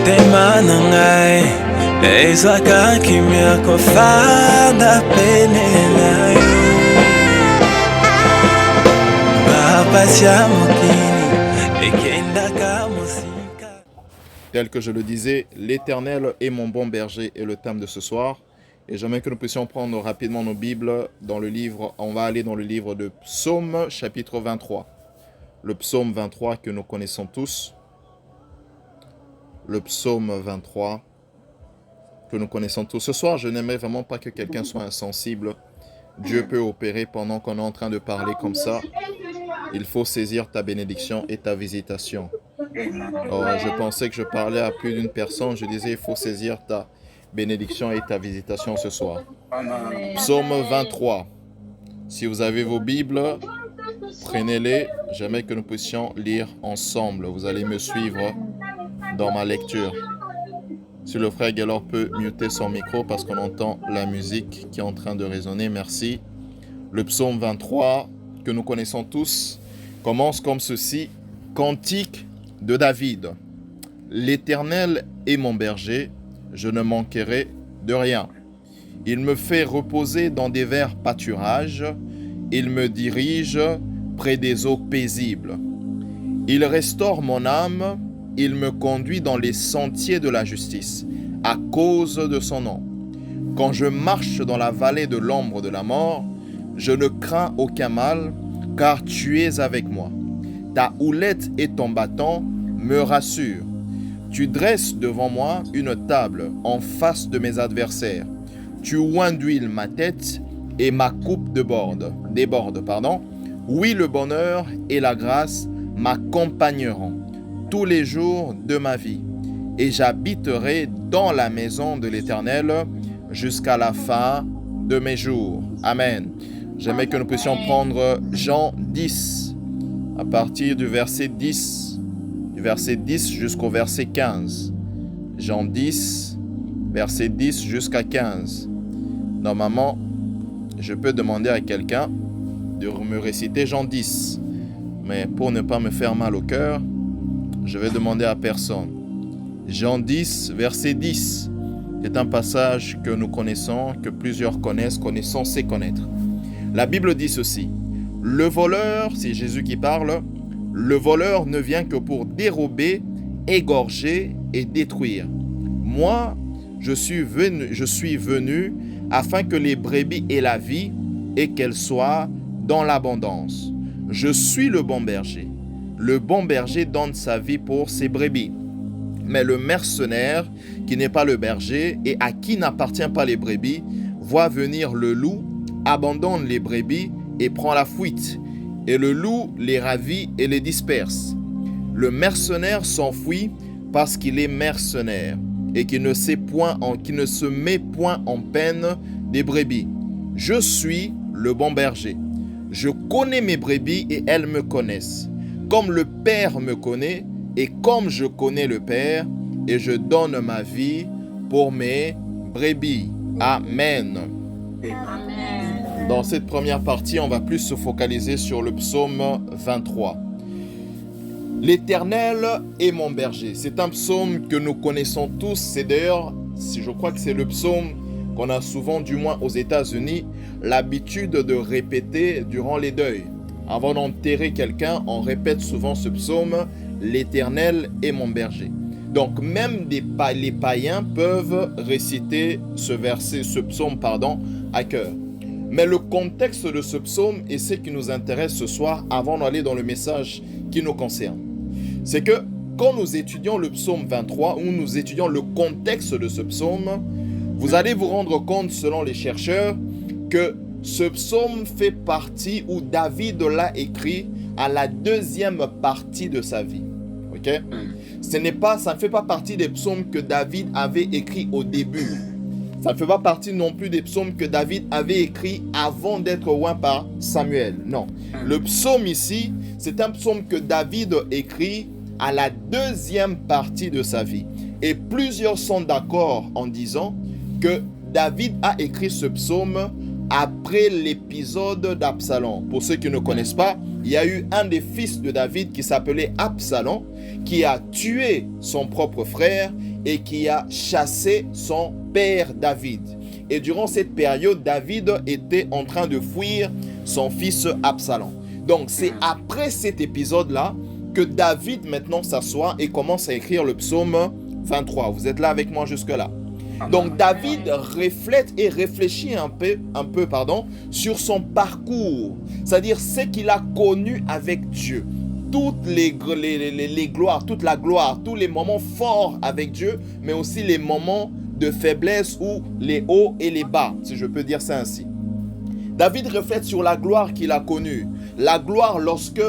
motema na ngai ezwaka kimia kofanda pene na yo bapasi ya mokili ekendaka mosika. Tel que je le disais, l'Éternel est mon bon berger est le thème de ce soir. Et j'aimerais que nous puissions prendre rapidement nos Bibles dans le livre. On va aller dans le livre de Psaume, chapitre 23. Le psaume 23 que nous connaissons tous. Le psaume 23 que nous connaissons tous. Ce soir, je n'aimerais vraiment pas que quelqu'un soit insensible. Dieu peut opérer pendant qu'on est en train de parler comme ça. Il faut saisir ta bénédiction et ta visitation. Je pensais que je parlais à plus d'une personne. Je disais, il faut saisir ta bénédiction et ta visitation ce soir. Psaume 23. Si vous avez vos Bibles, prenez-les. J'aimerais que nous puissions lire ensemble. Vous allez me suivre dans ma lecture. Si le frère Gaylor peut muter son micro parce qu'on entend la musique qui est en train de résonner. Merci. Le psaume 23 que nous connaissons tous commence comme ceci. Cantique de David. L'Éternel est mon berger. Je ne manquerai de rien. Il me fait reposer dans des verts pâturages. Il me dirige près des eaux paisibles. Il restaure mon âme. Il me conduit dans les sentiers de la justice, à cause de son nom. Quand je marche dans la vallée de l'ombre de la mort, je ne crains aucun mal, car tu es avec moi. Ta houlette et ton bâton me rassurent. Tu dresses devant moi une table en face de mes adversaires. Tu oins d'huile ma tête et ma coupe déborde. Oui, le bonheur et la grâce m'accompagneront tous les jours de ma vie. Et j'habiterai dans la maison de l'Éternel jusqu'à la fin de mes jours. Amen. J'aimerais que nous puissions prendre Jean 10, à partir du verset 10. Du verset 10 jusqu'au verset 15. Jean 10, verset 10 jusqu'à 15. Normalement, je peux demander à quelqu'un de me réciter Jean 10. Mais pour ne pas me faire mal au cœur, je vais demander à personne. Jean 10, verset 10. C'est un passage que nous connaissons, que plusieurs connaissent, sait connaître. La Bible dit ceci. Le voleur, c'est Jésus qui parle, le voleur ne vient que pour dérober, égorger et détruire. Moi, je suis venu afin que les brebis aient la vie et qu'elles soient dans l'abondance. Je suis le bon berger. Le bon berger donne sa vie pour ses brebis. Mais le mercenaire, qui n'est pas le berger et à qui n'appartient pas les brebis, voit venir le loup, abandonne les brebis et prend la fuite. Et le loup les ravit et les disperse. Le mercenaire s'enfuit parce qu'il est mercenaire et qui ne se met point en peine des brebis. Je suis le bon berger. Je connais mes brebis et elles me connaissent. Comme le Père me connaît et comme je connais le Père, et je donne ma vie pour mes brebis. Amen. Dans cette première partie, on va plus se focaliser sur le psaume 23. L'Éternel est mon berger. C'est un psaume que nous connaissons tous. C'est d'ailleurs, je crois que c'est le psaume qu'on a souvent, du moins aux États-Unis, l'habitude de répéter durant les deuils. Avant d'enterrer quelqu'un, on répète souvent ce psaume, « L'Éternel est mon berger ». Donc même les païens peuvent réciter ce psaume à cœur. Mais le contexte de ce psaume est ce qui nous intéresse ce soir avant d'aller dans le message qui nous concerne. C'est que quand nous étudions le psaume 23, ou nous étudions le contexte de ce psaume, vous allez vous rendre compte, selon les chercheurs, que ce psaume fait partie, ou David l'a écrit, à la deuxième partie de sa vie. Ok? Ça ne fait pas partie des psaumes que David avait écrits au début. Ça ne fait pas partie non plus des psaumes que David avait écrits avant d'être oint par Samuel. Non. Le psaume ici, c'est un psaume que David écrit à la deuxième partie de sa vie. Et plusieurs sont d'accord en disant que David a écrit ce psaume après l'épisode d'Absalom. Pour ceux qui ne connaissent pas, il y a eu un des fils de David qui s'appelait Absalom, qui a tué son propre frère et qui a chassé son père David. Et durant cette période, David était en train de fuir son fils Absalom. Donc c'est après cet épisode-là que David maintenant s'assoit et commence à écrire le psaume 23. Vous êtes là avec moi jusque-là? Donc David reflète et réfléchit un peu, sur son parcours, c'est-à-dire ce qu'il a connu avec Dieu. Toutes les gloires, toute la gloire, tous les moments forts avec Dieu, mais aussi les moments de faiblesse ou les hauts et les bas, si je peux dire ça ainsi. David reflète sur la gloire qu'il a connue. La gloire lorsque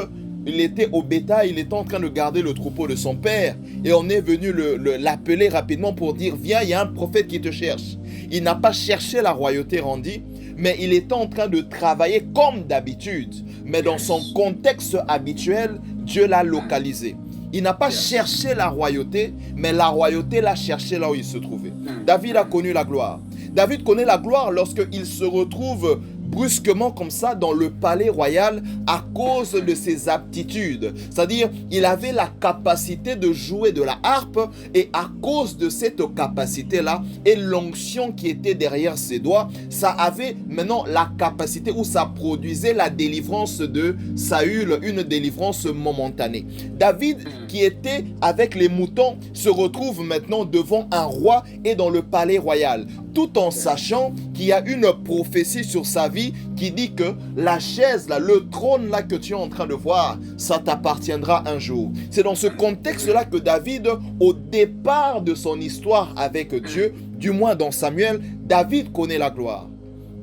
il était au bétail, il était en train de garder le troupeau de son père et on est venu l'appeler rapidement pour dire « Viens, il y a un prophète qui te cherche ». Il n'a pas cherché la royauté rendue, mais il était en train de travailler comme d'habitude. Mais dans son contexte habituel, Dieu l'a localisé. Il n'a pas cherché la royauté, mais la royauté l'a cherché là où il se trouvait. David a connu la gloire. David connaît la gloire lorsqu'il se retrouve brusquement comme ça dans le palais royal à cause de ses aptitudes. C'est-à-dire, il avait la capacité de jouer de la harpe et à cause de cette capacité-là et l'onction qui était derrière ses doigts, ça avait maintenant la capacité où ça produisait la délivrance de Saül, une délivrance momentanée. David, qui était avec les moutons, se retrouve maintenant devant un roi et dans le palais royal, tout en sachant qu'il y a une prophétie sur sa vie qui dit que la chaise, là, le trône là que tu es en train de voir, ça t'appartiendra un jour. C'est dans ce contexte-là que David, au départ de son histoire avec Dieu, du moins dans Samuel, David connaît la gloire.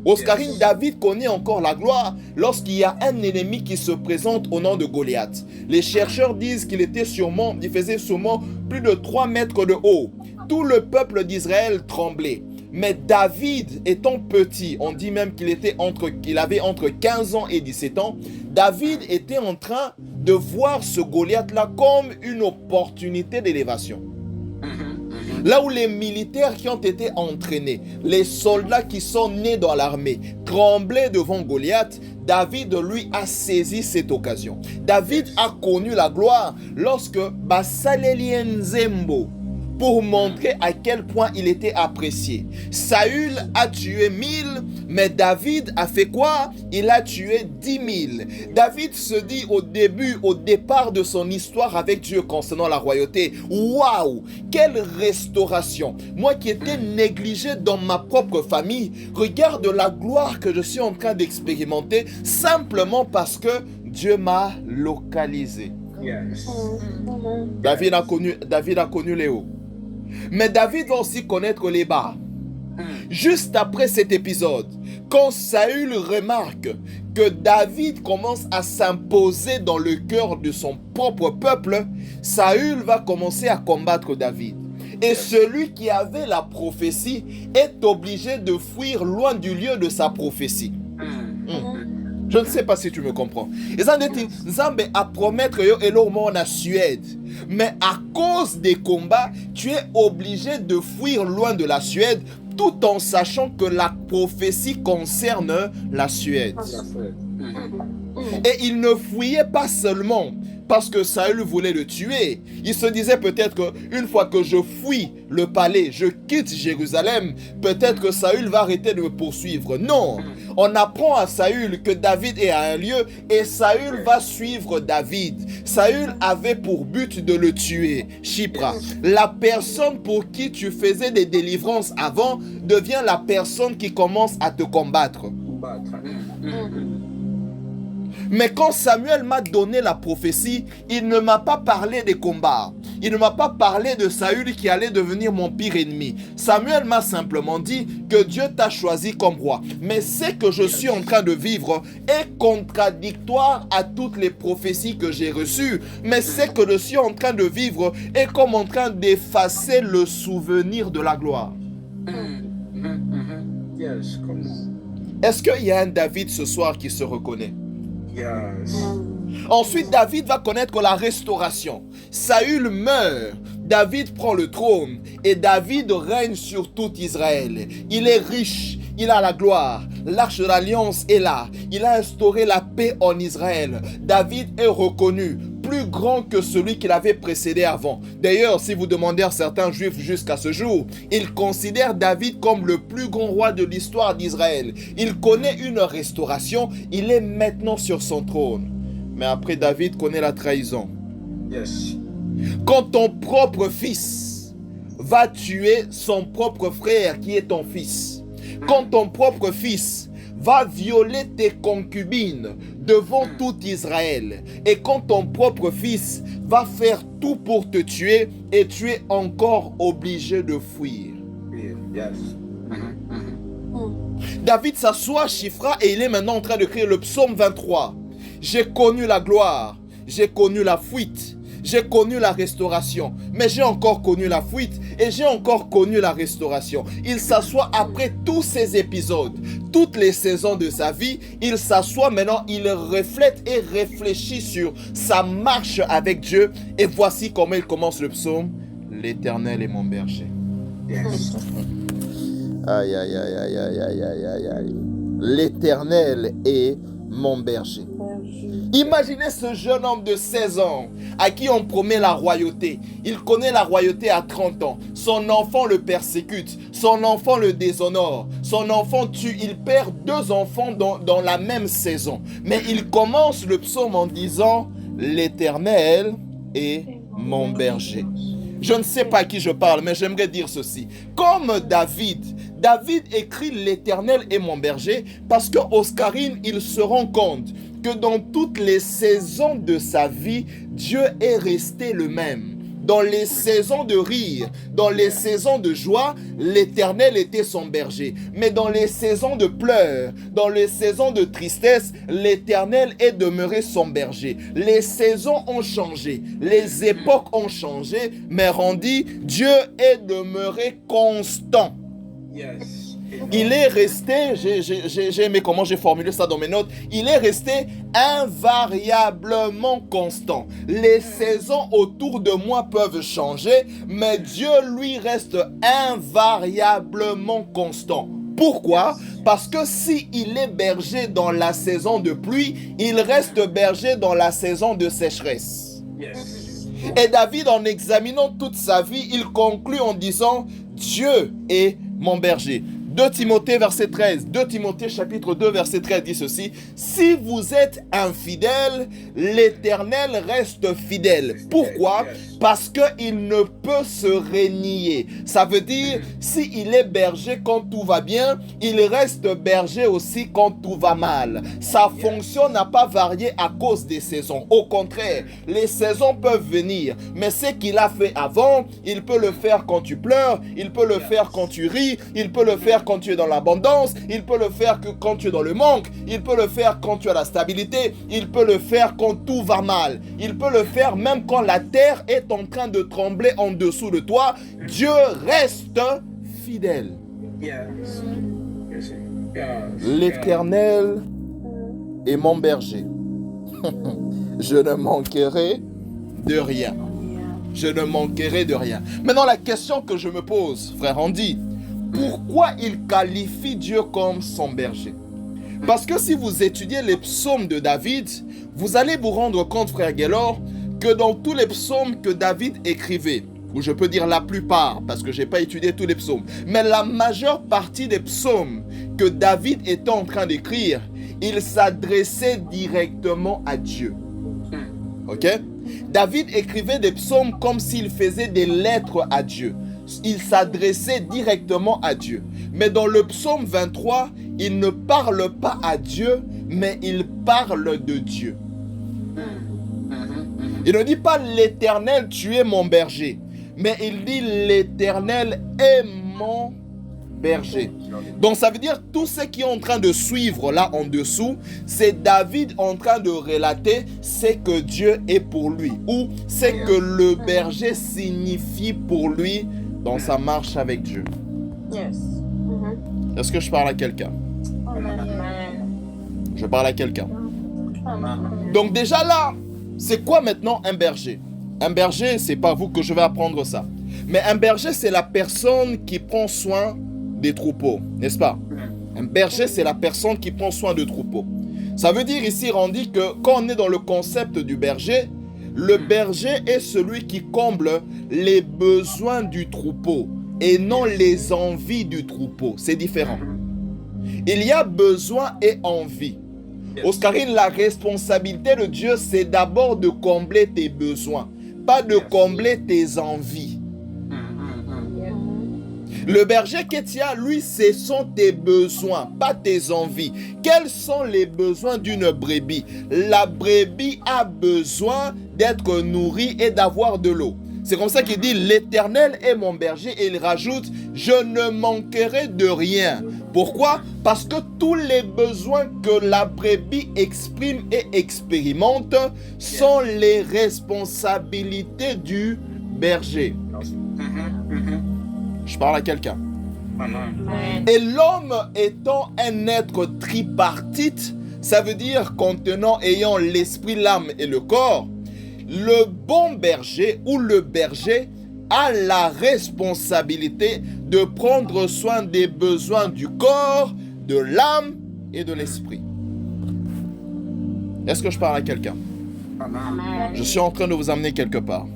Oscarine, David connaît encore la gloire lorsqu'il y a un ennemi qui se présente au nom de Goliath. Les chercheurs disent qu'il faisait sûrement plus de 3 mètres de haut. Tout le peuple d'Israël tremblait. Mais David étant petit, on dit même qu'il avait entre 15 ans et 17 ans, David était en train de voir ce Goliath-là comme une opportunité d'élévation. Là où les militaires qui ont été entraînés, les soldats qui sont nés dans l'armée, tremblaient devant Goliath, David, lui, a saisi cette occasion. David a connu la gloire lorsque Basaleli Nzembo, pour montrer à quel point il était apprécié. Saül a tué 1000, mais David a fait quoi? Il a tué 10 000. David se dit au départ de son histoire avec Dieu concernant la royauté, waouh, quelle restauration! Moi qui étais négligé dans ma propre famille, regarde la gloire que je suis en train d'expérimenter simplement parce que Dieu m'a localisé. Yes. David a connu les hauts. Mais David va aussi connaître les bas. Juste après cet épisode, quand Saül remarque que David commence à s'imposer dans le cœur de son propre peuple, Saül va commencer à combattre David. Et celui qui avait la prophétie est obligé de fuir loin du lieu de sa prophétie. Je ne sais pas si tu me comprends. Nzambe a promettre yo elormo na Suède. Mais à cause des combats, tu es obligé de fuir loin de la Suède tout en sachant que la prophétie concerne la Suède. Et il ne fuyait pas seulement parce que Saül voulait le tuer. Il se disait peut-être qu'une fois que je fuis le palais, je quitte Jérusalem, peut-être que Saül va arrêter de me poursuivre. Non, on apprend à Saül que David est à un lieu et Saül va suivre David. Saül avait pour but de le tuer. Shipra, la personne pour qui tu faisais des délivrances avant devient la personne qui commence à te combattre. Mais quand Samuel m'a donné la prophétie, il ne m'a pas parlé des combats. Il ne m'a pas parlé de Saül qui allait devenir mon pire ennemi. Samuel m'a simplement dit que Dieu t'a choisi comme roi. Mais ce que je suis en train de vivre est contradictoire à toutes les prophéties que j'ai reçues. Mais ce que je suis en train de vivre est comme en train d'effacer le souvenir de la gloire. Yes, come on. Est-ce qu'il y a un David ce soir qui se reconnaît? Yes. Ensuite, David va connaître la restauration. Saül meurt. David prend le trône et David règne sur tout Israël. Il est riche, il a la gloire. L'arche de l'alliance est là. Il a instauré la paix en Israël. David est reconnu. plus grand que celui qui l'avait précédé avant. D'ailleurs, si vous demandez à certains juifs jusqu'à ce jour, ils considèrent David comme le plus grand roi de l'histoire d'Israël. Il connaît une restauration, il est maintenant sur son trône. Mais après, David connaît la trahison. Yes. Quand ton propre fils va tuer son propre frère qui est ton fils, quand ton propre fils va violer tes concubines devant tout Israël, et quand ton propre fils va faire tout pour te tuer, et tu es encore obligé de fuir. Yes. David s'assoit à Shifra et il est maintenant en train de écrire le psaume 23. J'ai connu la gloire, j'ai connu la fuite, j'ai connu la restauration, mais j'ai encore connu la fuite et j'ai encore connu la restauration. Il s'assoit après tous ces épisodes, toutes les saisons de sa vie, il s'assoit maintenant, il reflète et réfléchit sur sa marche avec Dieu. Et voici comment il commence le psaume. L'Éternel est mon berger. Yes. Aïe, aïe, aïe, aïe, aïe, aïe, aïe, aïe, aïe. L'Éternel est mon berger. Imaginez ce jeune homme de 16 ans à qui on promet la royauté. Il connaît la royauté à 30 ans. Son enfant le persécute. Son enfant le déshonore. Son enfant tue. Il perd 2 enfants dans la même saison. Mais il commence le psaume en disant « L'Éternel est mon berger ». Je ne sais pas à qui je parle, mais j'aimerais dire ceci. Comme David écrit « L'Éternel est mon berger » parce que Oscarine, il se rend compte que dans toutes les saisons de sa vie, Dieu est resté le même. Dans les saisons de rire, dans les saisons de joie, l'Éternel était son berger. Mais dans les saisons de pleurs, dans les saisons de tristesse, l'Éternel est demeuré son berger. Les saisons ont changé, les époques ont changé, mais Randy, Dieu est demeuré constant. Yes. Il est resté, j'ai aimé comment j'ai formulé ça dans mes notes, il est resté invariablement constant. Les saisons autour de moi peuvent changer, mais Dieu, lui, reste invariablement constant. Pourquoi? Parce que s'il est berger dans la saison de pluie, il reste berger dans la saison de sécheresse. Yes. Et David, en examinant toute sa vie, il conclut en disant « Dieu est mon berger ». 2 Timothée verset 13, 2 Timothée chapitre 2 verset 13 dit ceci: si vous êtes infidèle, l'Éternel reste fidèle. Pourquoi? Parce qu'il ne peut se renier. Ça veut dire, s'il est berger quand tout va bien, il reste berger aussi quand tout va mal. Sa fonction n'a pas varié à cause des saisons. Au contraire, les saisons peuvent venir, mais ce qu'il a fait avant, il peut le faire quand tu pleures, il peut le faire quand tu ris, il peut le faire quand tu es dans l'abondance, il peut le faire que quand tu es dans le manque, il peut le faire quand tu as la stabilité, il peut le faire quand tout va mal, il peut le faire même quand la terre est en train de trembler en dessous de toi. Dieu reste fidèle. Yes. Yes. Yes. L'Éternel est mon berger. Je ne manquerai de rien. Je ne manquerai de rien. Maintenant, la question que je me pose, frère Andy, pourquoi il qualifie Dieu comme son berger? Parce que si vous étudiez les psaumes de David, vous allez vous rendre compte, frère Gaylor, que dans tous les psaumes que David écrivait, ou je peux dire la plupart, parce que je n'ai pas étudié tous les psaumes, mais la majeure partie des psaumes que David était en train d'écrire, il s'adressait directement à Dieu. Ok? David écrivait des psaumes comme s'il faisait des lettres à Dieu. Il s'adressait directement à Dieu. Mais dans le psaume 23, il ne parle pas à Dieu, mais il parle de Dieu. Il ne dit pas l'Éternel, tu es mon berger, mais il dit l'Éternel est mon berger. Donc ça veut dire tout ce qui est en train de suivre là en dessous, c'est David en train de relater ce que Dieu est pour lui, ou ce que le berger signifie pour lui dans sa marche avec Dieu. Yes. Est-ce que je parle à quelqu'un? Je parle à quelqu'un. Donc déjà là, c'est quoi maintenant un berger? Un berger, c'est pas vous que je vais apprendre ça. Mais un berger, c'est la personne qui prend soin des troupeaux, n'est-ce pas? Un berger, c'est la personne qui prend soin de troupeaux. Ça veut dire ici, Randy, que quand on est dans le concept du berger Le berger est celui qui comble les besoins du troupeau et non les envies du troupeau. C'est différent. Il y a besoin et envie. Oscarine, la responsabilité de Dieu, c'est d'abord de combler tes besoins, pas de combler tes envies. Le berger Ketia, lui, ce sont tes besoins, pas tes envies. Quels sont les besoins d'une brebis? La brebis a besoin d'être nourrie et d'avoir de l'eau. C'est comme ça qu'il dit, l'Éternel est mon berger, et il rajoute, je ne manquerai de rien. Pourquoi? Parce que tous les besoins que la brebis exprime et expérimente sont les responsabilités du berger. Je parle à quelqu'un. Et l'homme étant un être tripartite, ça veut dire contenant, ayant l'esprit, l'âme et le corps, le bon berger ou le berger a la responsabilité de prendre soin des besoins du corps, de l'âme et de l'esprit. Est-ce que je parle à quelqu'un? Je suis en train de vous amener quelque part.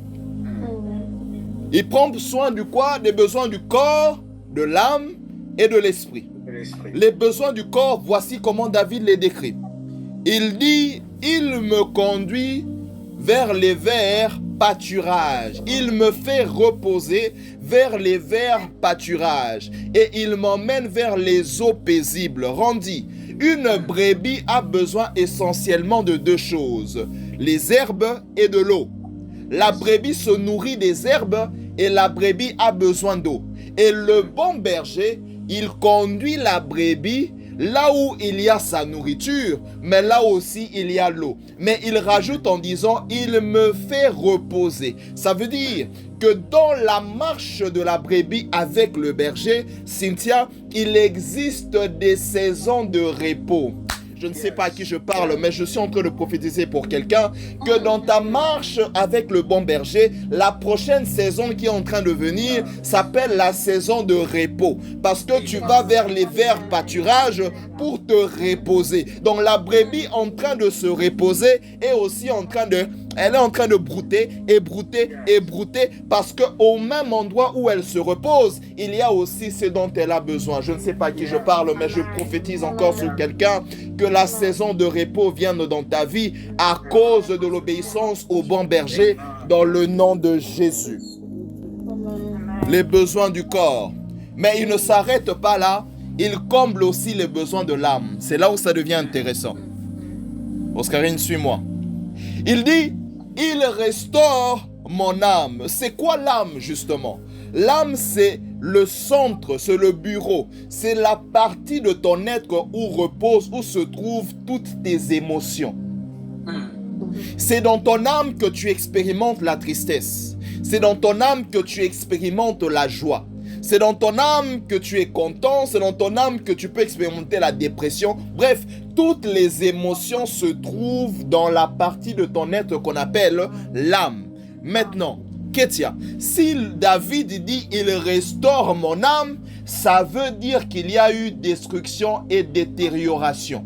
Il prend soin du quoi? Des besoins du corps, de l'âme et de l'esprit. Les besoins du corps, voici comment David les décrit. Il dit, il me conduit vers les verts pâturages. Il me fait reposer vers les verts pâturages. Et il m'emmène vers les eaux paisibles. Rendit, une brebis a besoin essentiellement de deux choses, les herbes et de l'eau. La brebis se nourrit des herbes et la brebis a besoin d'eau. Et le bon berger, il conduit la brebis là où il y a sa nourriture, mais là aussi il y a l'eau. Mais il rajoute en disant, il me fait reposer. Ça veut dire que dans la marche de la brebis avec le berger, Cynthia, il existe des saisons de repos. Je ne sais pas à qui je parle, mais je suis en train de prophétiser pour quelqu'un que dans ta marche avec le bon berger, la prochaine saison qui est en train de venir s'appelle la saison de repos. Parce que tu vas vers les verts pâturages pour te reposer. Donc la brebis en train de se reposer est aussi en train de... Elle est en train de brouter et brouter et brouter parce qu'au même endroit où elle se repose, il y a aussi ce dont elle a besoin. Je ne sais pas à qui je parle, mais je prophétise encore sur quelqu'un que la saison de repos vienne dans ta vie à cause de l'obéissance au bon berger dans le nom de Jésus. Les besoins du corps. Mais il ne s'arrête pas là, il comble aussi les besoins de l'âme. C'est là où ça devient intéressant. Oscarine, suis-moi. Il dit, il restaure mon âme. C'est quoi l'âme justement? L'âme, c'est le centre, c'est le bureau. C'est la partie de ton être où reposent, où se trouvent toutes tes émotions. C'est dans ton âme que tu expérimentes la tristesse. C'est dans ton âme que tu expérimentes la joie. C'est dans ton âme que tu es content, c'est dans ton âme que tu peux expérimenter la dépression. Bref, toutes les émotions se trouvent dans la partie de ton être qu'on appelle l'âme. Maintenant, Ketia, si David dit « il restaure mon âme », ça veut dire qu'il y a eu destruction et détérioration.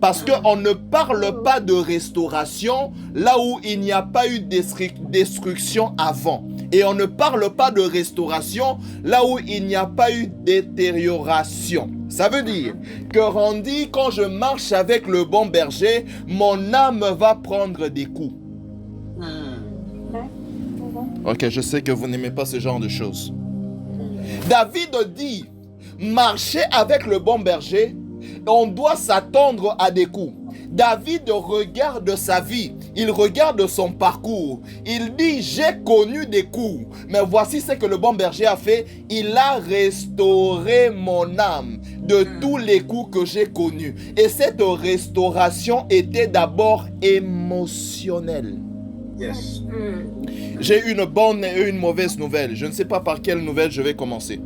Parce qu'on ne parle pas de restauration là où il n'y a pas eu destruction avant. Et on ne parle pas de restauration là où il n'y a pas eu détérioration. Ça veut dire que Randy, quand je marche avec le bon berger, mon âme va prendre des coups. Ok, je sais que vous n'aimez pas ce genre de choses. David dit, marcher avec le bon berger, on doit s'attendre à des coups. David regarde sa vie, il regarde son parcours. Il dit, j'ai connu des coups, mais voici ce que le bon berger a fait. Il a restauré mon âme de tous les coups que j'ai connus. Et cette restauration était d'abord émotionnelle. Yes. J'ai une bonne et une mauvaise nouvelle. Je ne sais pas par quelle nouvelle je vais commencer.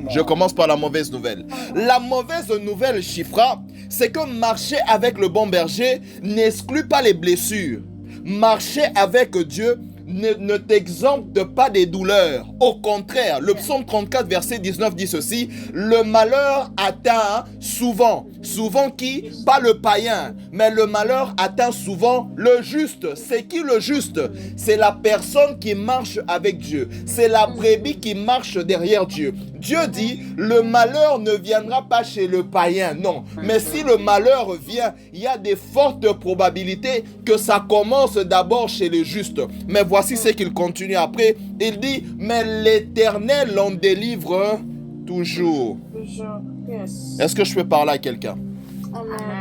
Je commence par la mauvaise nouvelle. La mauvaise nouvelle, Chifra, c'est que marcher avec le bon berger n'exclut pas les blessures. Marcher avec Dieu ne t'exempte pas des douleurs. Au contraire, le psaume 34, verset 19 dit ceci: le malheur atteint souvent Souvent qui? Pas le païen, mais le malheur atteint souvent le juste. C'est qui le juste? C'est la personne qui marche avec Dieu. C'est la brebis qui marche derrière Dieu. Dieu dit, le malheur ne viendra pas chez le païen, non. Mais si le malheur vient, il y a des fortes probabilités que ça commence d'abord chez les justes. Mais voici ce qu'il continue après. Il dit, mais l'Éternel en délivre toujours. Est-ce que je peux parler à quelqu'un?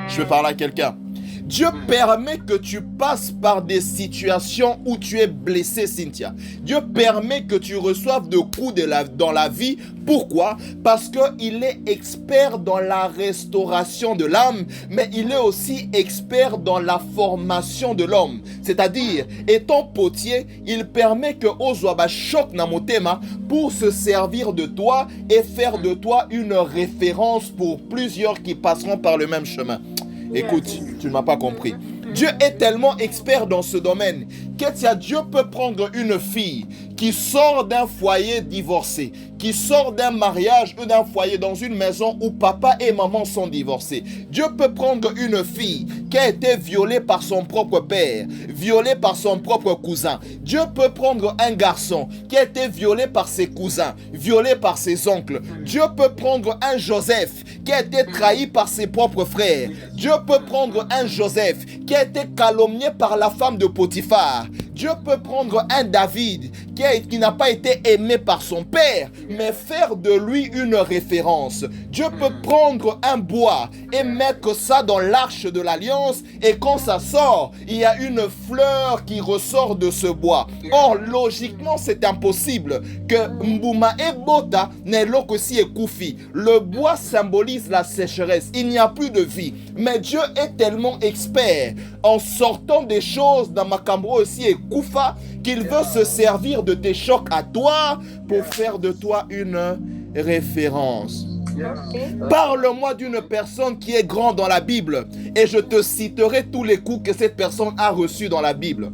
Je peux parler à quelqu'un. Dieu permet que tu passes par des situations où tu es blessé, Cynthia. Dieu permet que tu reçoives de coups dans la vie. Pourquoi? Parce qu'il est expert dans la restauration de l'âme, mais il est aussi expert dans la formation de l'homme. C'est-à-dire, étant potier, il permet que Ozwaba choque Namotema pour se servir de toi et faire de toi une référence pour plusieurs qui passeront par le même chemin. Écoute, tu ne m'as pas compris. Dieu est tellement expert dans ce domaine que Dieu peut prendre une fille qui sort d'un foyer divorcé, qui sort d'un mariage ou d'un foyer dans une maison où papa et maman sont divorcés. Dieu peut prendre une fille qui a été violée par son propre père, violée par son propre cousin. Dieu peut prendre un garçon qui a été violé par ses cousins, violé par ses oncles. Dieu peut prendre un Joseph qui a été trahi par ses propres frères. Dieu peut prendre un Joseph qui a été calomnié par la femme de Potiphar. Dieu peut prendre un David qui n'a pas été aimé par son père, mais faire de lui une référence. Dieu peut prendre un bois et mettre ça dans l'arche de l'alliance, et quand ça sort, il y a une fleur qui ressort de ce bois. Or, logiquement, c'est impossible que Mbuma et Bota n'aient l'okosi et Koufi. Le bois symbolise la sécheresse. Il n'y a plus de vie. Mais Dieu est tellement expert en sortant des choses dans Makambro aussi et Koufa qu'il veut se servir de tes chocs à toi pour faire de toi une référence. Parle-moi d'une personne qui est grande dans la Bible et je te citerai tous les coups que cette personne a reçus dans la Bible.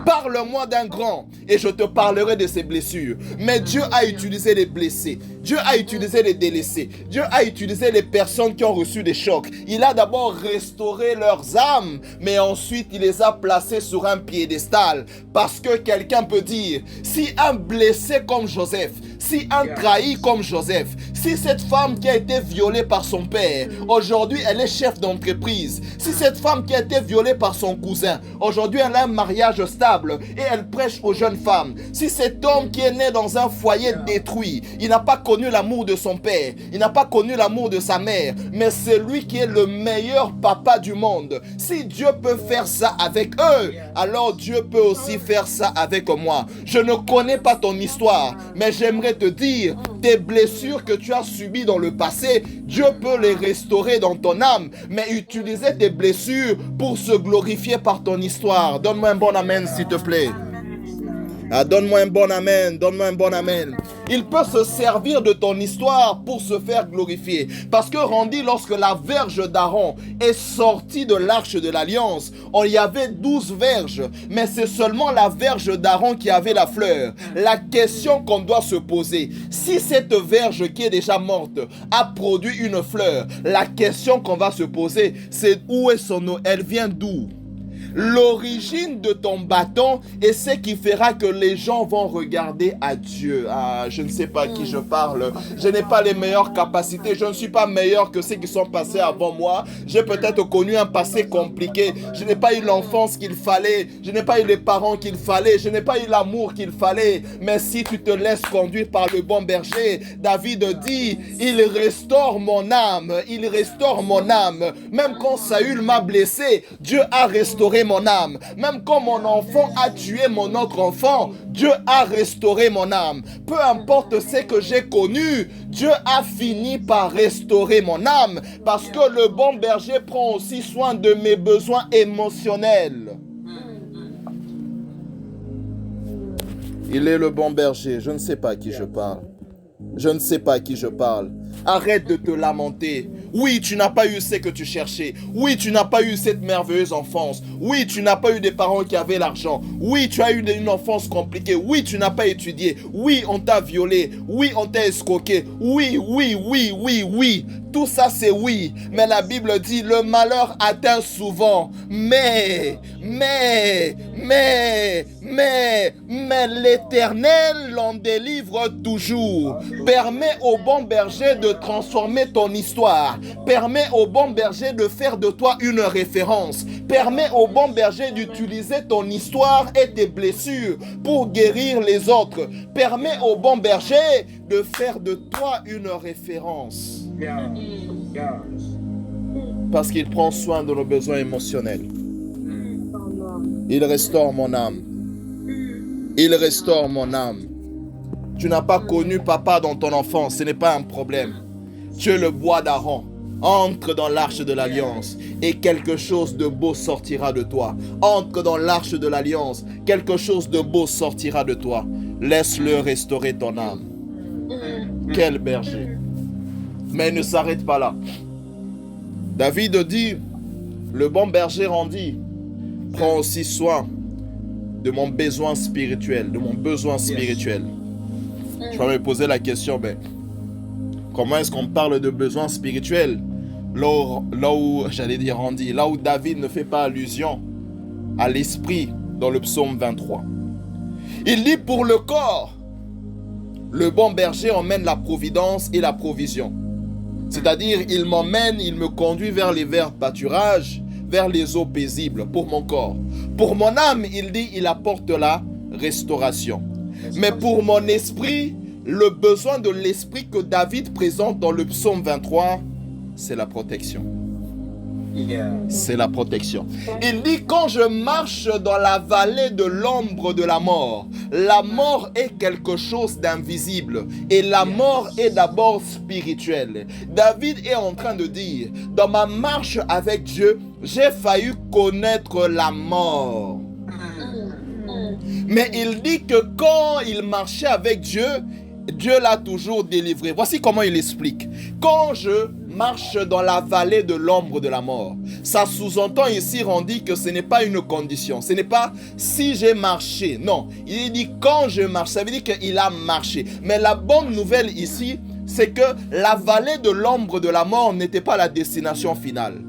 Parle-moi d'un grand et je te parlerai de ses blessures. Mais Dieu a utilisé les blessés. Dieu a utilisé les délaissés. Dieu a utilisé les personnes qui ont reçu des chocs. Il a d'abord restauré leurs âmes, mais ensuite il les a placés sur un piédestal. Parce que quelqu'un peut dire, si un blessé comme Joseph, si un trahi comme Joseph, si cette femme qui a été violée par son père, aujourd'hui elle est chef d'entreprise, si cette femme qui a été violée par son cousin, aujourd'hui elle a un mariage stable et elle prêche aux jeunes femmes, si cet homme qui est né dans un foyer détruit, il n'a pas connu l'amour de son père, il n'a pas connu l'amour de sa mère, mais c'est lui qui est le meilleur papa du monde. Si Dieu peut faire ça avec eux, alors Dieu peut aussi faire ça avec moi. Je ne connais pas ton histoire, mais j'aimerais te dire, tes blessures que tu as subies dans le passé, Dieu peut les restaurer dans ton âme, mais utiliser tes blessures pour se glorifier par ton histoire. Donne-moi un bon amen, s'il te plaît. Ah, donne-moi un bon amen, donne-moi un bon amen. Il peut se servir de ton histoire pour se faire glorifier. Parce que Randy, lorsque la verge d'Aaron est sortie de l'arche de l'alliance, il y avait 12 verges, mais c'est seulement la verge d'Aaron qui avait la fleur. La question qu'on doit se poser, si cette verge qui est déjà morte a produit une fleur, la question qu'on va se poser, c'est où est son eau? Elle vient d'où? L'origine de ton bâton est ce qui fera que les gens vont regarder à Dieu. Ah, je ne sais pas à qui je parle. Je n'ai pas les meilleures capacités. Je ne suis pas meilleur que ceux qui sont passés avant moi. J'ai peut-être connu un passé compliqué. Je n'ai pas eu l'enfance qu'il fallait. Je n'ai pas eu les parents qu'il fallait. Je n'ai pas eu l'amour qu'il fallait. Mais si tu te laisses conduire par le bon berger, David dit, il restaure mon âme. Il restaure mon âme. Même quand Saül m'a blessé, Dieu a restauré mon âme. Même quand mon enfant a tué mon autre enfant, Dieu a restauré mon âme. Peu importe ce que j'ai connu, Dieu a fini par restaurer mon âme, parce que le bon berger prend aussi soin de mes besoins émotionnels. Il est le bon berger. Je ne sais pas à qui je parle. Je ne sais pas à qui je parle. Arrête de te lamenter. Oui, tu n'as pas eu ce que tu cherchais. Oui, tu n'as pas eu cette merveilleuse enfance. Oui, tu n'as pas eu des parents qui avaient l'argent. Oui, tu as eu une enfance compliquée. Oui, tu n'as pas étudié. Oui, on t'a violé. Oui, on t'a escroqué. Oui, oui, oui, oui, oui. Tout ça, c'est oui. Mais la Bible dit, le malheur atteint souvent. Mais l'Éternel l'en délivre toujours. Permets au bon berger de transformer ton histoire. Permets au bon berger de faire de toi une référence. Permets au bon berger d'utiliser ton histoire et tes blessures pour guérir les autres. Permets au bon berger de faire de toi une référence. Yeah. Yeah. Parce qu'il prend soin de nos besoins émotionnels. Il restaure mon âme. Il restaure mon âme. Tu n'as pas connu papa dans ton enfance, ce n'est pas un problème. Tu es le bois d'Aaron. Entre dans l'arche de l'alliance et quelque chose de beau sortira de toi. Entre dans l'arche de l'alliance, quelque chose de beau sortira de toi. Laisse-le restaurer ton âme. Quel berger. Mais il ne s'arrête pas là. David dit, le bon berger rendit, prends aussi soin de mon besoin spirituel, de mon besoin spirituel. Je vais me poser la question, mais comment est-ce qu'on parle de besoin spirituel là où j'allais dire rendit, là où David ne fait pas allusion à l'esprit dans le psaume 23. Il dit pour le corps, le bon berger emmène la providence et la provision. C'est-à-dire, il m'emmène, il me conduit vers les verts pâturages, vers les eaux paisibles pour mon corps. Pour mon âme, il dit, il apporte la restauration. Mais pour mon esprit, le besoin de l'esprit que David présente dans le psaume 23, c'est la protection. C'est la protection. Il dit, quand je marche dans la vallée de l'ombre de la mort est quelque chose d'invisible et la mort est d'abord spirituelle. David est en train de dire, dans ma marche avec Dieu, j'ai failli connaître la mort. Mais il dit que quand il marchait avec Dieu, Dieu l'a toujours délivré. Voici comment il explique. Quand je marche dans la vallée de l'ombre de la mort, ça sous-entend ici, on dit que ce n'est pas une condition. Ce n'est pas si j'ai marché. Non, il dit quand je marche. Ça veut dire qu'il a marché. Mais la bonne nouvelle ici, c'est que la vallée de l'ombre de la mort n'était pas la destination finale.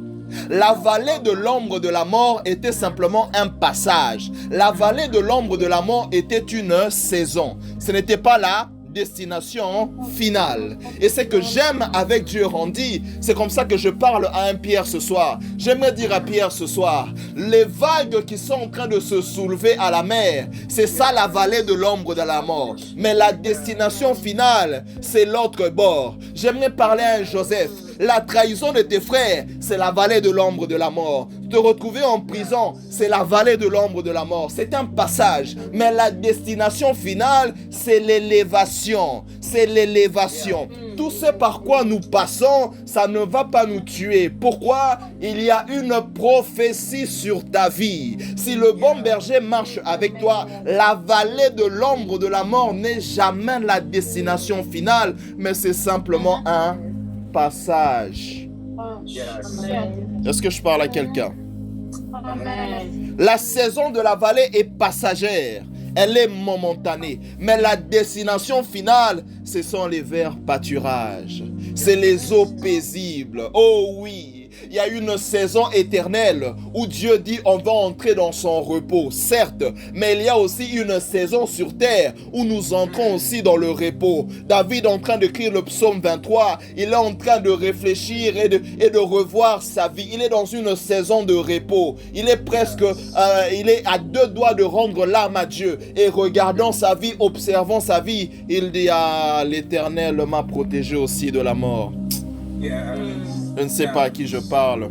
La vallée de l'ombre de la mort était simplement un passage. La vallée de l'ombre de la mort était une saison. Ce n'était pas la destination finale. Et c'est que j'aime avec Dieu rendu. C'est comme ça que je parle à un Pierre ce soir. J'aimerais dire à Pierre ce soir, les vagues qui sont en train de se soulever à la mer, c'est ça la vallée de l'ombre de la mort. Mais la destination finale, c'est l'autre bord. J'aimerais parler à un Joseph. La trahison de tes frères, c'est la vallée de l'ombre de la mort. Te retrouver en prison, c'est la vallée de l'ombre de la mort. C'est un passage. Mais la destination finale, c'est l'élévation. C'est l'élévation. Tout ce par quoi nous passons, ça ne va pas nous tuer. Pourquoi? Il y a une prophétie sur ta vie. Si le bon berger marche avec toi, la vallée de l'ombre de la mort n'est jamais la destination finale, mais c'est simplement un passage. Est-ce que je parle à quelqu'un? La saison de la vallée est passagère. Elle est momentanée. Mais la destination finale, ce sont les verts pâturages. C'est les eaux paisibles. Oh oui. Il y a une saison éternelle où Dieu dit on va entrer dans son repos, certes, mais il y a aussi une saison sur terre où nous entrons aussi dans le repos. David est en train d'écrire le psaume 23, il est en train de réfléchir et de revoir sa vie. Il est dans une saison de repos. Il est presque, il est à deux doigts de rendre l'âme à Dieu. Et regardant sa vie, observant sa vie, il dit, ah, l'Éternel m'a protégé aussi de la mort. Je ne sais pas à qui je parle.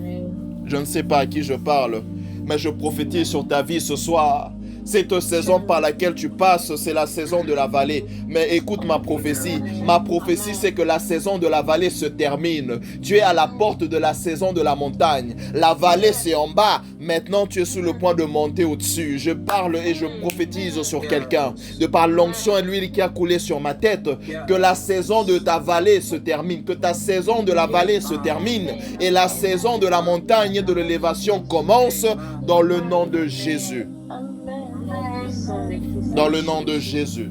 Je ne sais pas à qui je parle. Mais je prophétise sur ta vie ce soir. Cette saison par laquelle tu passes, c'est la saison de la vallée. Mais écoute ma prophétie. Ma prophétie, c'est que la saison de la vallée se termine. Tu es à la porte de la saison de la montagne. La vallée, c'est en bas. Maintenant, tu es sur le point de monter au-dessus. Je parle et je prophétise sur quelqu'un. De par l'onction et l'huile qui a coulé sur ma tête, que la saison de ta vallée se termine. Que ta saison de la vallée se termine. Et la saison de la montagne et de l'élévation commence dans le nom de Jésus. Dans le nom de Jésus.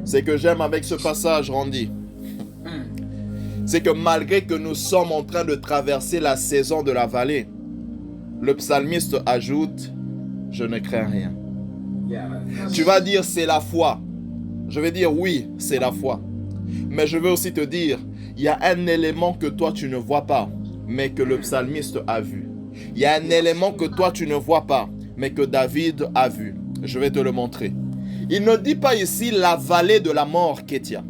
C'est que j'aime avec ce passage, Randy. C'est que malgré que nous sommes en train de traverser la saison de la vallée, le psalmiste ajoute, je ne crains rien. Tu vas dire, c'est la foi. Je vais dire, oui, c'est la foi. Mais je veux aussi te dire, il y a un élément que toi tu ne vois pas, mais que le psalmiste a vu. Il y a un élément que toi tu ne vois pas, mais que David a vu. Je vais te le montrer. Il ne dit pas ici la vallée de la mort, Ketia.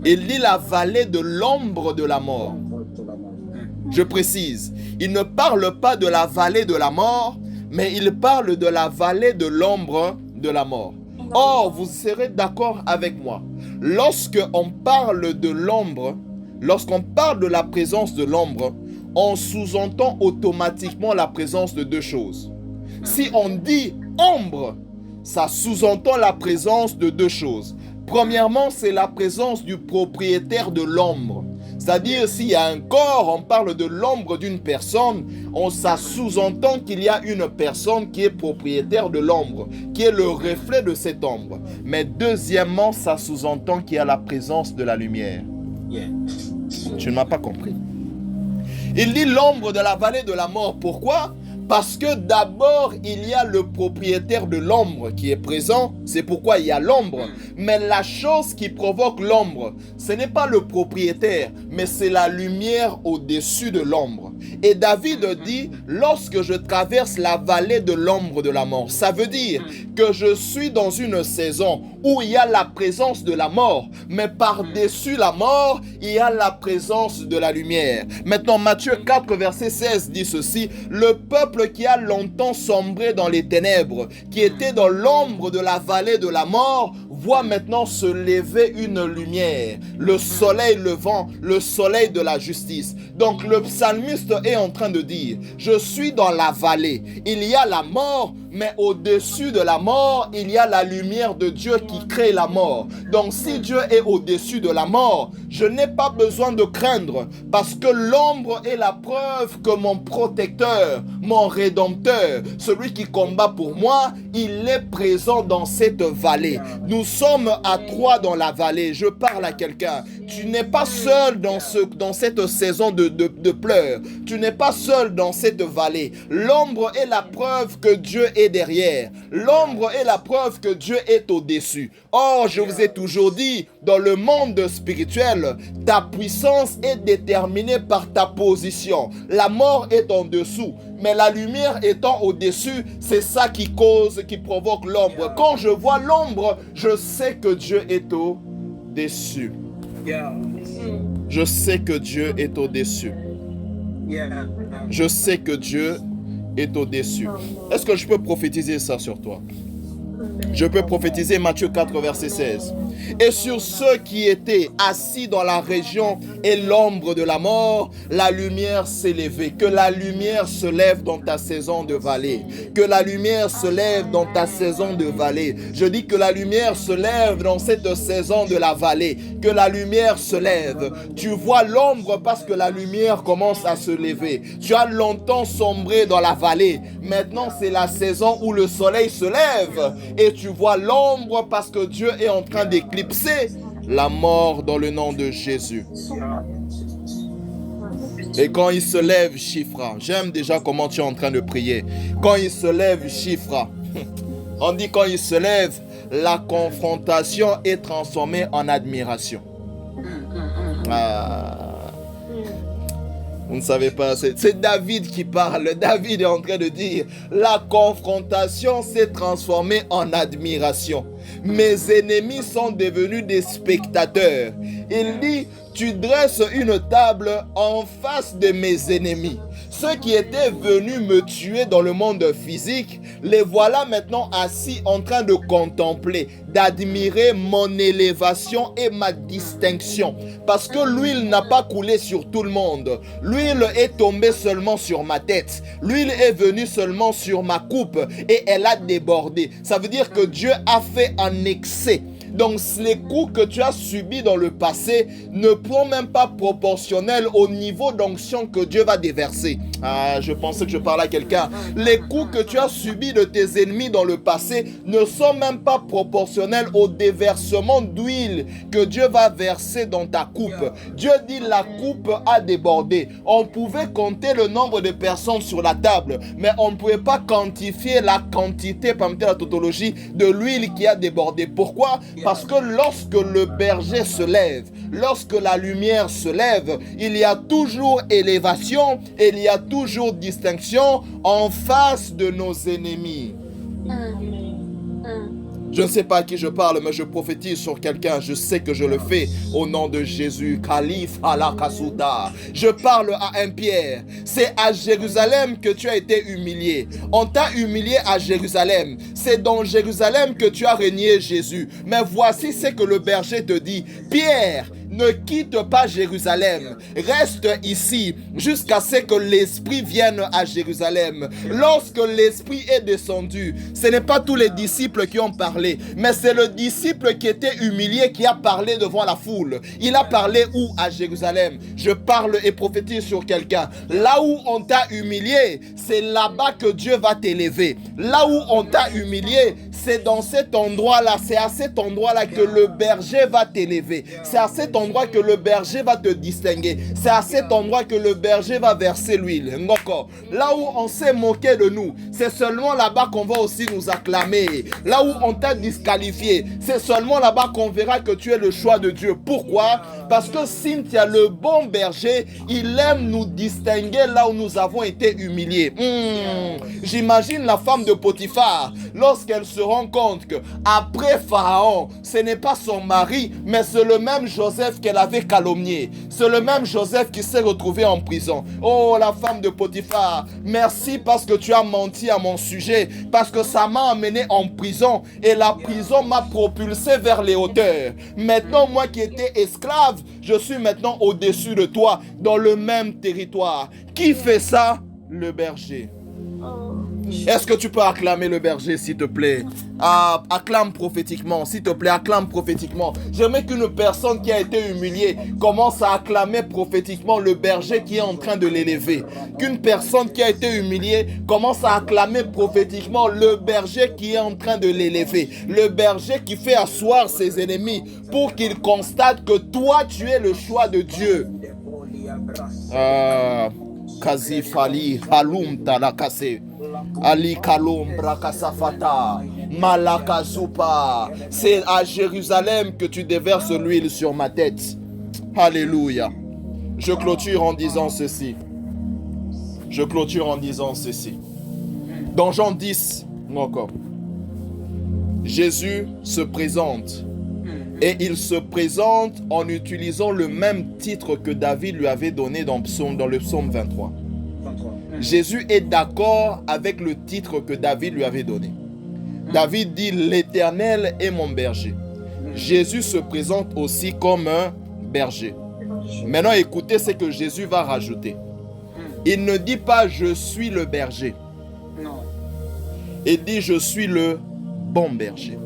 Il dit la vallée de l'ombre de la mort. Je précise, il ne parle pas de la vallée de la mort, mais il parle de la vallée de l'ombre de la mort. Or, vous serez d'accord avec moi. Lorsque on parle de l'ombre, lorsqu'on parle de la présence de l'ombre, on sous-entend automatiquement la présence de deux choses. Si on dit ombre, ça sous-entend la présence de deux choses. Premièrement, c'est la présence du propriétaire de l'ombre. C'est-à-dire, s'il y a un corps, on parle de l'ombre d'une personne, ça sous-entend qu'il y a une personne qui est propriétaire de l'ombre, qui est le reflet de cette ombre. Mais deuxièmement, ça sous-entend qu'il y a la présence de la lumière. Tu ne m'as pas compris. Il dit l'ombre de la vallée de la mort. Pourquoi ? Parce que d'abord, il y a le propriétaire de l'ombre qui est présent. C'est pourquoi il y a l'ombre. Mais la chose qui provoque l'ombre, ce n'est pas le propriétaire, mais c'est la lumière au-dessus de l'ombre. Et David dit, lorsque je traverse la vallée de l'ombre de la mort, ça veut dire que je suis dans une saison où il y a la présence de la mort, mais par-dessus la mort, il y a la présence de la lumière. Maintenant, Matthieu 4, verset 16 dit ceci, le peuple qui a longtemps sombré dans les ténèbres, qui était dans l'ombre de la vallée de la mort, voit maintenant se lever une lumière, le soleil levant, le soleil de la justice. Donc le psalmiste est en train de dire, je suis dans la vallée, il y a la mort, mais au-dessus de la mort, il y a la lumière de Dieu qui crée la mort. Donc si Dieu est au-dessus de la mort, je n'ai pas besoin de craindre, parce que l'ombre est la preuve que mon protecteur, mon rédempteur, celui qui combat pour moi, il est présent dans cette vallée. Nous sommes à trois dans la vallée. Je parle à quelqu'un. Tu n'es pas seul dans cette saison de pleurs. Tu n'es pas seul dans cette vallée. L'ombre est la preuve que Dieu est derrière. L'ombre est la preuve que Dieu est au-dessus. Or, je vous ai toujours dit, dans le monde spirituel, ta puissance est déterminée par ta position. La mort est en dessous, mais la lumière étant au-dessus, c'est ça qui provoque l'ombre. Quand je vois l'ombre, je sais que Dieu est au-dessus. Je sais que Dieu est au-dessus. Je sais que Dieu est au-dessus. Est-ce que je peux prophétiser ça sur toi? Je peux prophétiser Matthieu 4, verset 16. Et sur ceux qui étaient assis dans la région et l'ombre de la mort, la lumière s'est levée. Que la lumière se lève dans ta saison de vallée. Que la lumière se lève dans ta saison de vallée. Je dis que la lumière se lève dans cette saison de la vallée. Que la lumière se lève. Tu vois l'ombre parce que la lumière commence à se lever. Tu as longtemps sombré dans la vallée. Maintenant, c'est la saison où le soleil se lève. Et tu vois l'ombre parce que Dieu est en train d'éclipser la mort dans le nom de Jésus. Et quand il se lève, Chifra. J'aime déjà comment tu es en train de prier. Quand il se lève, Chifra. On dit quand il se lève, la confrontation est transformée en admiration. Vous ne savez pas, c'est David qui parle. David est en train de dire, la confrontation s'est transformée en admiration. Mes ennemis sont devenus des spectateurs. Il dit, tu dresses une table en face de mes ennemis. Ceux qui étaient venus me tuer dans le monde physique, Les voilà maintenant assis en train de contempler, d'admirer mon élévation et ma distinction. Parce que l'huile n'a pas coulé sur tout le monde. L'huile est tombée seulement sur ma tête. L'huile est venue seulement sur ma coupe et elle a débordé. Ça veut dire que Dieu a fait un excès. Donc les coups que tu as subis dans le passé ne sont même pas proportionnels au niveau d'onction que Dieu va déverser. Ah, je pensais que je parlais à quelqu'un. Les coups que tu as subis de tes ennemis dans le passé ne sont même pas proportionnels au déversement d'huile que Dieu va verser dans ta coupe. Dieu dit la coupe a débordé. On pouvait compter le nombre de personnes sur la table, mais on ne pouvait pas quantifier la quantité, parmi la tautologie, de l'huile qui a débordé. Pourquoi ? Parce que lorsque le berger se lève, lorsque la lumière se lève, il y a toujours élévation, et il y a toujours distinction en face de nos ennemis. Je ne sais pas à qui je parle, mais je prophétise sur quelqu'un. Je sais que je le fais au nom de Jésus. Khalif Alakasuda. Je parle à un Pierre. C'est à Jérusalem que tu as été humilié. On t'a humilié à Jérusalem. C'est dans Jérusalem que tu as régné Jésus. Mais voici ce que le berger te dit. Pierre, ne quitte pas Jérusalem. Reste ici jusqu'à ce que l'Esprit vienne à Jérusalem. Lorsque l'Esprit est descendu, ce n'est pas tous les disciples qui ont parlé, mais c'est le disciple qui était humilié qui a parlé devant la foule. Il a parlé où? À Jérusalem. Je parle et prophétise sur quelqu'un. Là où on t'a humilié, c'est là-bas que Dieu va t'élever. Là où on t'a humilié, c'est dans cet endroit-là, c'est à cet endroit-là que le berger va t'élever. C'est à cet endroit que le berger va te distinguer. C'est à cet endroit que le berger va verser l'huile. Là où on s'est moqué de nous, c'est seulement là-bas qu'on va aussi nous acclamer. Là où on t'a disqualifié, c'est seulement là-bas qu'on verra que tu es le choix de Dieu. Pourquoi? Parce que Cynthia, le bon berger, il aime nous distinguer là où nous avons été humiliés. J'imagine la femme de Potiphar, lorsqu'elle se rend compte que après Pharaon, ce n'est pas son mari, mais c'est le même Joseph qu'elle avait calomnié. C'est le même Joseph qui s'est retrouvé en prison. Oh, la femme de Potiphar, merci parce que tu as menti à mon sujet, parce que ça m'a amené en prison et la prison m'a propulsé vers les hauteurs. Maintenant, moi qui étais esclave, je suis maintenant au-dessus de toi, dans le même territoire. Qui fait ça? Le berger. Est-ce que tu peux acclamer le berger, s'il te plaît? Acclame prophétiquement, s'il te plaît, acclame prophétiquement. J'aimerais qu'une personne qui a été humiliée commence à acclamer prophétiquement le berger qui est en train de l'élever. Qu'une personne qui a été humiliée commence à acclamer prophétiquement le berger qui est en train de l'élever. Le berger qui fait asseoir ses ennemis pour qu'ils constatent que toi, tu es le choix de Dieu. Kazifali halum talakase Ali kalom brakasafata malakazupa. C'est à Jérusalem que tu déverses l'huile sur ma tête. Alléluia. Je clôture en disant ceci. Dans Jean 10, encore, Jésus se présente. Et il se présente en utilisant le même titre que David lui avait donné dans le psaume 23. Jésus est d'accord avec le titre que David lui avait donné. David dit « L'Éternel est mon berger ». Jésus se présente aussi comme un berger. Maintenant, écoutez ce que Jésus va rajouter. Il ne dit pas « Je suis le berger ». Il dit « Je suis le bon berger ».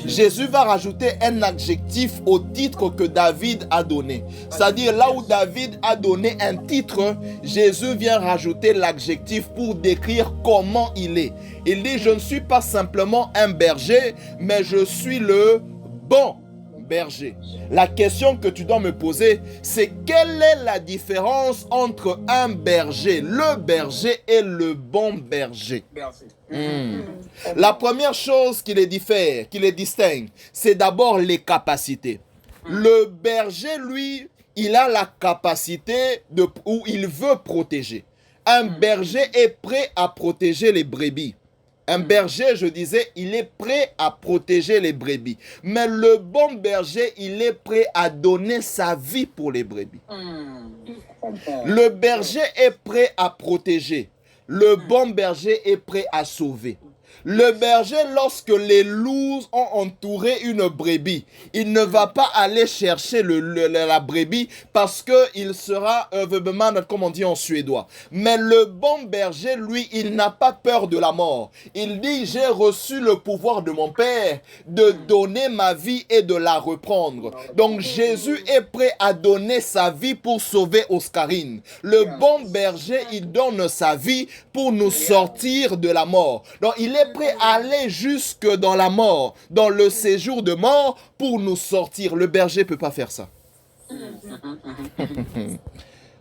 Jésus va rajouter un adjectif au titre que David a donné. C'est-à-dire là où David a donné un titre, Jésus vient rajouter l'adjectif pour décrire comment il est. Il dit, je ne suis pas simplement un berger, mais je suis le bon berger. La question que tu dois me poser, c'est quelle est la différence entre un berger, le berger et le bon berger? La première chose qui les distingue, c'est d'abord les capacités. Le berger, lui, il a la capacité où il veut protéger. Un berger est prêt à protéger les brebis. Un berger, je disais, il est prêt à protéger les brebis. Mais le bon berger, il est prêt à donner sa vie pour les brebis. Le berger est prêt à protéger. Le bon berger est prêt à sauver. Le berger, lorsque les loups ont entouré une brebis, il ne va pas aller chercher la brebis parce qu'il sera överbemanad, comme on dit en suédois. Mais le bon berger, lui, il n'a pas peur de la mort. Il dit, j'ai reçu le pouvoir de mon Père de donner ma vie et de la reprendre. Donc Jésus est prêt à donner sa vie pour sauver Oscarine. Le bon berger, il donne sa vie pour nous sortir de la mort. Donc il est prêt à aller jusque dans la mort, dans le séjour de mort, pour nous sortir. Le berger ne peut pas faire ça.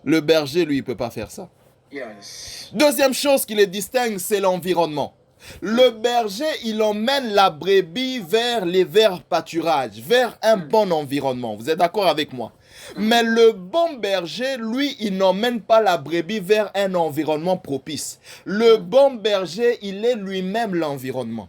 Le berger, lui, il ne peut pas faire ça. Yes. Deuxième chose qui les distingue, c'est l'environnement. Le berger, il emmène la brebis vers les verts pâturages, vers un bon environnement. Vous êtes d'accord avec moi? Mais le bon berger, lui, il n'emmène pas la brebis vers un environnement propice. Le bon berger, il est lui-même l'environnement.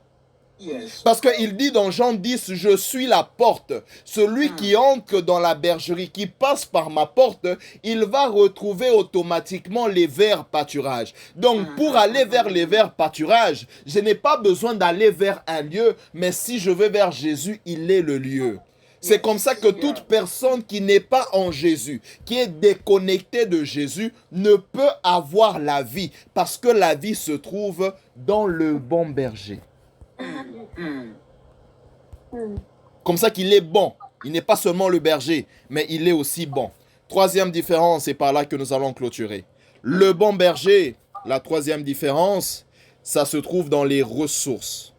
Yes. Parce qu'il dit dans Jean 10, je suis la porte. Celui qui entre dans la bergerie, qui passe par ma porte, il va retrouver automatiquement les verts pâturages. Donc pour aller vers les verts pâturages, je n'ai pas besoin d'aller vers un lieu, mais si je vais vers Jésus, il est le lieu. C'est comme ça que toute personne qui n'est pas en Jésus, qui est déconnectée de Jésus, ne peut avoir la vie. Parce que la vie se trouve dans le bon berger. Comme ça qu'il est bon. Il n'est pas seulement le berger, mais il est aussi bon. Troisième différence, c'est par là que nous allons clôturer. Le bon berger, la troisième différence, ça se trouve dans les ressources.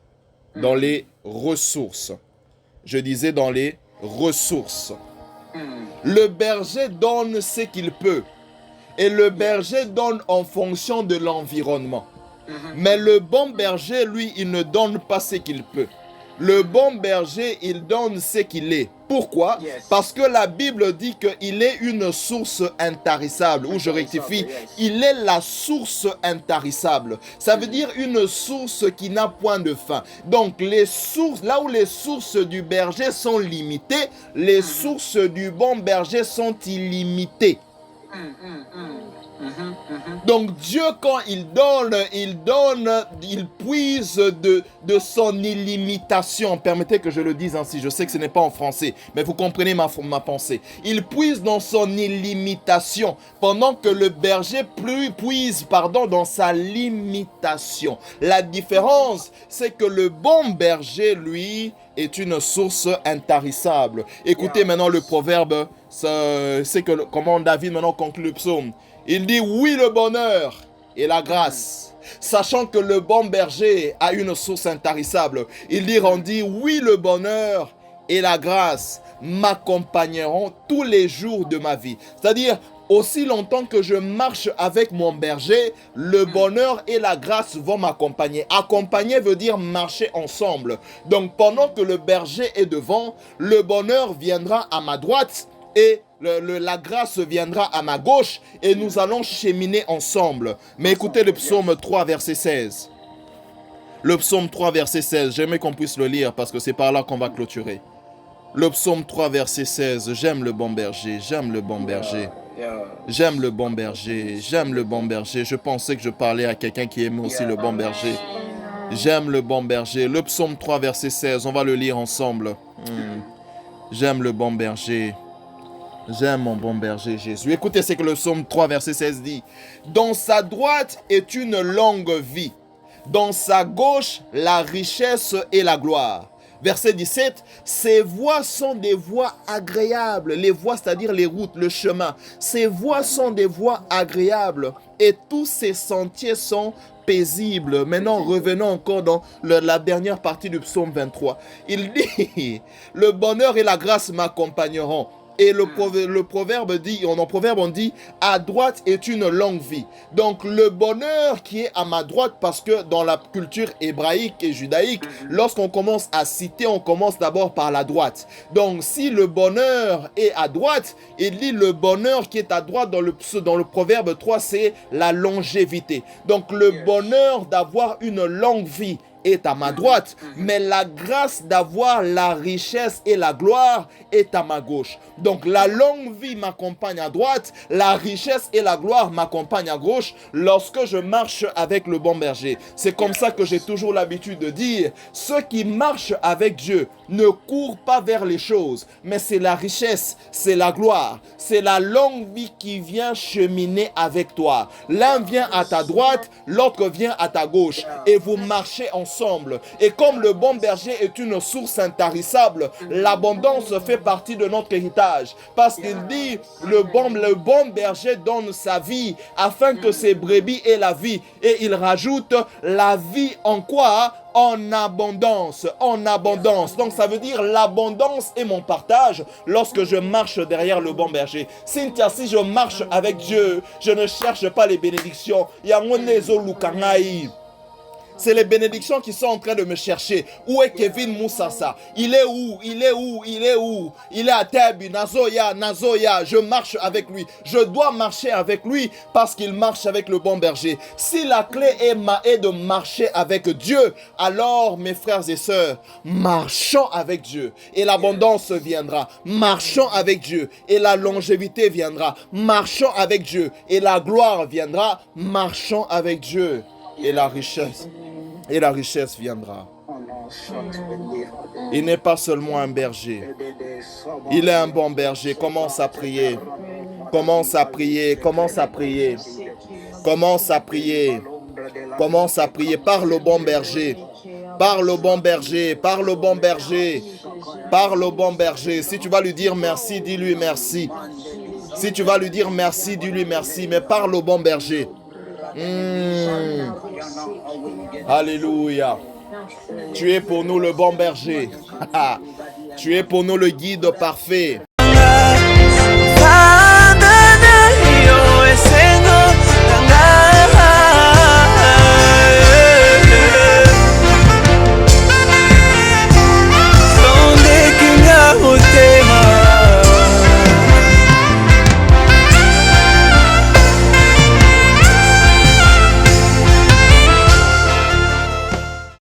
Dans les ressources. Je disais dans les ressources. Le berger donne ce qu'il peut. Et le berger donne en fonction de l'environnement. Mais le bon berger, lui, il ne donne pas ce qu'il peut. Le bon berger, il donne ce qu'il est. Pourquoi? Parce que la Bible dit qu'il est une source intarissable. Ou je rectifie, il est la source intarissable. Ça veut dire une source qui n'a point de fin. Donc les sources, là où les sources du berger sont limitées, les sources du bon berger sont illimitées. Donc Dieu, quand il puise de son illimitation. Permettez que je le dise ainsi, je sais que ce n'est pas en français, mais vous comprenez ma pensée. Il puise dans son illimitation, pendant que le berger puise dans sa limitation. La différence, c'est que le bon berger, lui, est une source intarissable. Écoutez maintenant le proverbe, c'est comment David maintenant conclut le psaume. Il dit oui le bonheur et la grâce, sachant que le bon berger a une source intarissable. Il dit oui le bonheur et la grâce m'accompagneront tous les jours de ma vie. C'est-à-dire, aussi longtemps que je marche avec mon berger, le bonheur et la grâce vont m'accompagner. Accompagner veut dire marcher ensemble. Donc pendant que le berger est devant, le bonheur viendra à ma droite et la grâce viendra à ma gauche et nous allons cheminer ensemble. Mais écoutez le psaume 3 verset 16. Le psaume 3 verset 16, j'aimerais qu'on puisse le lire parce que c'est par là qu'on va clôturer. Le psaume 3 verset 16, j'aime le bon berger, j'aime le bon berger. J'aime le bon berger, j'aime le bon berger. Je pensais que je parlais à quelqu'un qui aimait aussi le bon berger. J'aime le bon berger. Le psaume 3 verset 16, on va le lire ensemble. J'aime le bon berger. J'aime mon bon berger Jésus. Écoutez ce que le psaume 3 verset 16 dit. Dans sa droite est une longue vie. Dans sa gauche, la richesse et la gloire. Verset 17, ces voies sont des voies agréables. Les voies, c'est-à-dire les routes, le chemin. Ces voies sont des voies agréables. Et tous ces sentiers sont paisibles. Maintenant, revenons encore dans la dernière partie du psaume 23. Il dit, le bonheur et la grâce m'accompagneront. Et le proverbe dit, en proverbe on dit, à droite est une longue vie. Donc le bonheur qui est à ma droite, parce que dans la culture hébraïque et judaïque, lorsqu'on commence à citer, on commence d'abord par la droite. Donc si le bonheur est à droite, il dit le bonheur qui est à droite dans le proverbe 3, c'est la longévité. Donc le bonheur d'avoir une longue vie est à ma droite, mais la grâce d'avoir la richesse et la gloire est à ma gauche. Donc la longue vie m'accompagne à droite, la richesse et la gloire m'accompagnent à gauche lorsque je marche avec le bon berger. C'est comme ça que j'ai toujours l'habitude de dire, ceux qui marchent avec Dieu ne courent pas vers les choses, mais c'est la richesse, c'est la gloire, c'est la longue vie qui vient cheminer avec toi. L'un vient à ta droite, l'autre vient à ta gauche et vous marchez ensemble. Et comme le bon berger est une source intarissable, l'abondance fait partie de notre héritage. Parce qu'il dit, le bon berger donne sa vie afin que ses brebis aient la vie. Et il rajoute la vie en quoi? En abondance, en abondance. Donc ça veut dire l'abondance est mon partage lorsque je marche derrière le bon berger. Cynthia, si je marche avec Dieu, je ne cherche pas les bénédictions. C'est les bénédictions qui sont en train de me chercher. Où est Kevin Moussassa? Il est où? Il est où? Il est où? Il est à Tebi, Nazoya, Nazoya. Je marche avec lui. Je dois marcher avec lui parce qu'il marche avec le bon berger. Si la clé est de marcher avec Dieu, alors mes frères et sœurs, marchons avec Dieu et l'abondance viendra. Marchons avec Dieu et la longévité viendra. Marchons avec Dieu et la gloire viendra. Marchons avec Dieu et la richesse. Et la richesse viendra. Il n'est pas seulement un berger. Il est un bon berger. Commence à prier. Commence à prier. Commence à prier. Commence à prier. Commence à prier. Parle au bon berger. Parle au bon berger. Parle au bon berger. Parle au bon berger. Si tu vas lui dire merci, dis-lui merci. Si tu vas lui dire merci, dis-lui merci. Mais parle au bon berger. Alléluia. Tu es pour nous le bon berger. Tu es pour nous le guide parfait.